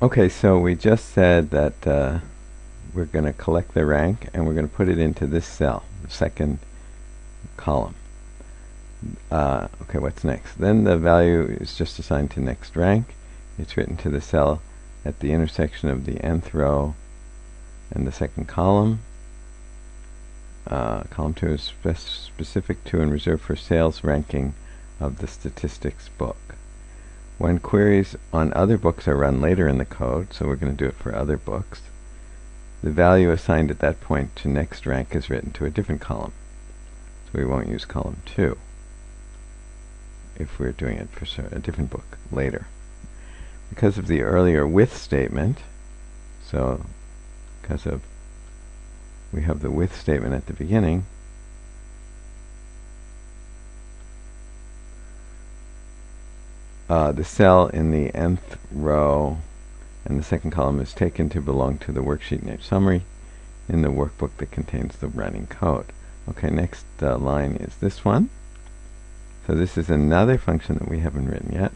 Okay, so we just said that we're going to collect the rank and we're going to put it into this cell, the second column. Okay, what's next? Then the value is just assigned to next rank. It's written to the cell at the intersection of the nth row and the second column. Column 2 is specific to and reserved for sales ranking of the statistics book. When queries on other books are run later in the code, so we're going to do it for other books, the value assigned at that point to next rank is written to a different column. So we won't use column 2 if we're doing it for a different book later. Because of the earlier with statement, so because of we have the with statement at the beginning, the cell in the nth row and the second column is taken to belong to the worksheet name summary in the workbook that contains the running code. Okay, next line is this one. So this is another function that we haven't written yet.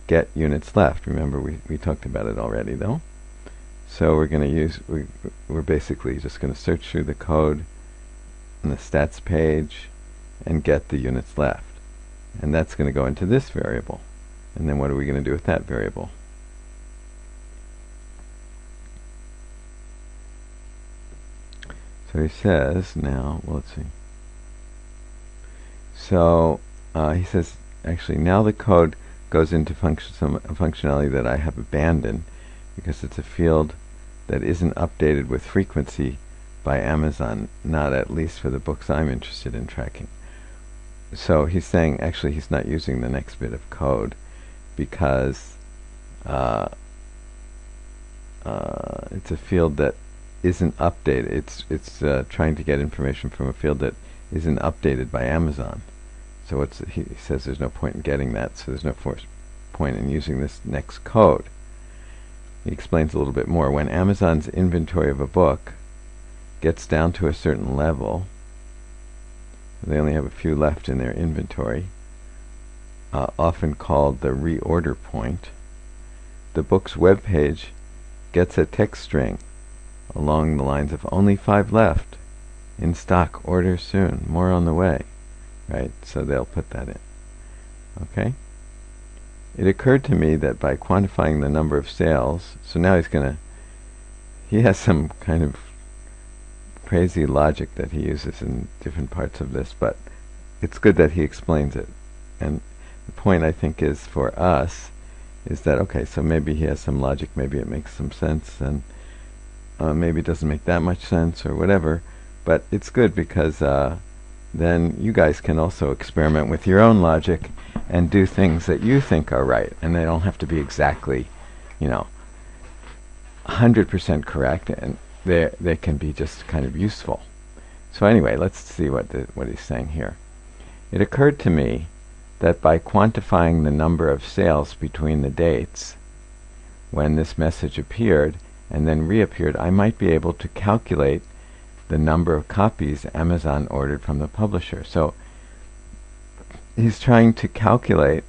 Get units left. Remember, we talked about it already, though. So we're going to use, we're basically just going to search through the code on the stats page and get the units left. And that's going to go into this variable. And then what are we going to do with that variable? So he says now, well, let's see. So he says, actually, now the code goes into some functionality that I have abandoned because it's a field that isn't updated with frequency by Amazon, not at least for the books I'm interested in tracking. So he's saying, actually, he's not using the next bit of code because it's a field that isn't updated. It's trying to get information from a field that isn't updated by Amazon. So he says there's no point in getting that, so there's no point in using this next code. He explains a little bit more. When Amazon's inventory of a book gets down to a certain level, they only have a few left in their inventory, often called the reorder point, the book's web page gets a text string along the lines of only 5 left, in stock, order soon, more on the way, right? So they'll put that in. Okay? It occurred to me that by quantifying the number of sales, so now he has some kind of crazy logic that he uses in different parts of this, but it's good that he explains it. And the point, I think, is for us is that, okay, so maybe he has some logic, maybe it makes some sense, and maybe it doesn't make that much sense or whatever, but it's good because then you guys can also experiment with your own logic and do things that you think are right, and they don't have to be exactly, 100% correct, and they can be just kind of useful. So anyway, let's see what he's saying here. It occurred to me that by quantifying the number of sales between the dates when this message appeared and then reappeared, I might be able to calculate the number of copies Amazon ordered from the publisher. So he's trying to calculate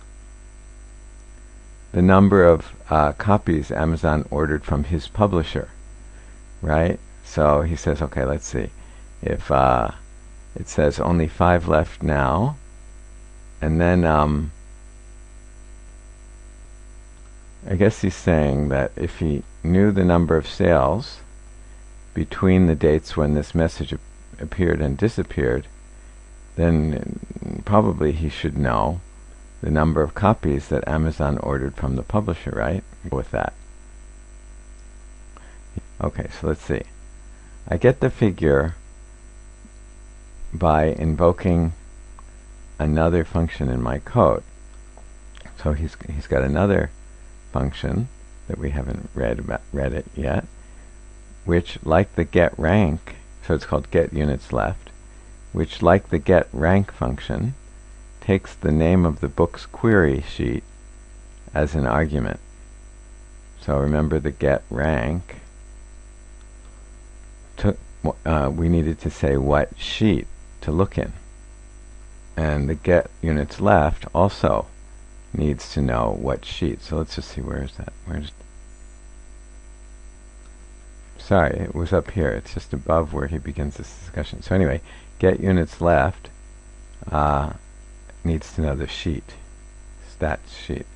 the number of copies Amazon ordered from his publisher, right? So he says, okay, let's see. If it says only 5 left now, and then I guess he's saying that if he knew the number of sales between the dates when this message appeared and disappeared, then probably he should know the number of copies that Amazon ordered from the publisher, right? With that. Okay, so let's see. I get the figure by invoking another function in my code. So he's got another function that we haven't read it yet, which, like the getRank, so it's called getUnitsLeft, which, like the getRank function, takes the name of the book's query sheet as an argument. So remember the getRank, we needed to say what sheet to look in. And the getUnitsLeft also needs to know what sheet. So let's just see, where is that? sorry, it was up here. It's just above where he begins this discussion. So anyway, get units left needs to know the sheet, stats sheet.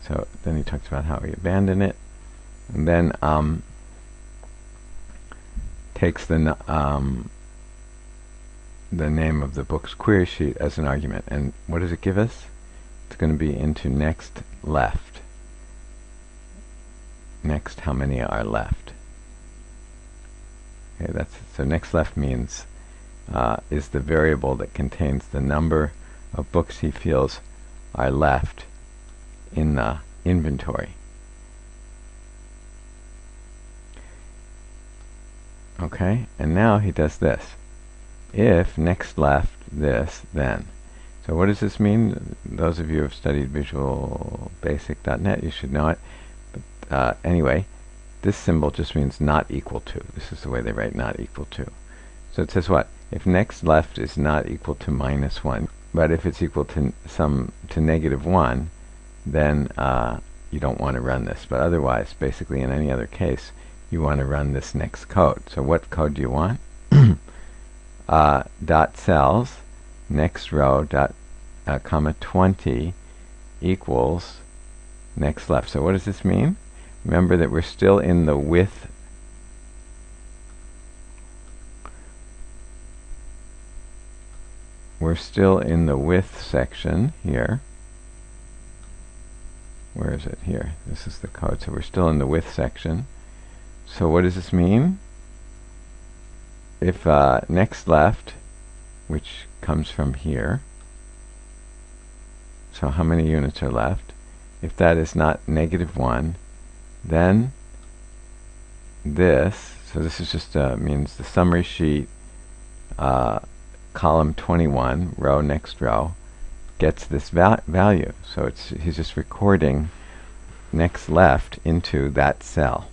So then he talks about how we abandon it, and then takes the name of the book's query sheet as an argument. And what does it give us? It's going to be into next left. Next, how many are left? Okay, that's so next left means is the variable that contains the number of books he feels are left in the inventory. Okay, and now he does this. If next left this, then. So what does this mean? Those of you who have studied Visual Basic.net, you should know it. But anyway, this symbol just means not equal to. This is the way they write not equal to. So it says what? If next left is not equal to -1, but if it's equal to -1, then you don't want to run this. But otherwise, basically in any other case, you want to run this next code. So what code do you want? Dot cells, next row, dot, comma 20 equals next left. So what does this mean? Remember that we're still in the width. We're still in the width section here. Where is it? Here. This is the code. So we're still in the width section. So what does this mean? If next left, which comes from here, so how many units are left? If that is not -1, then this, so this is just means the summary sheet, column 21, row next row, gets this value. So he's just recording next left into that cell.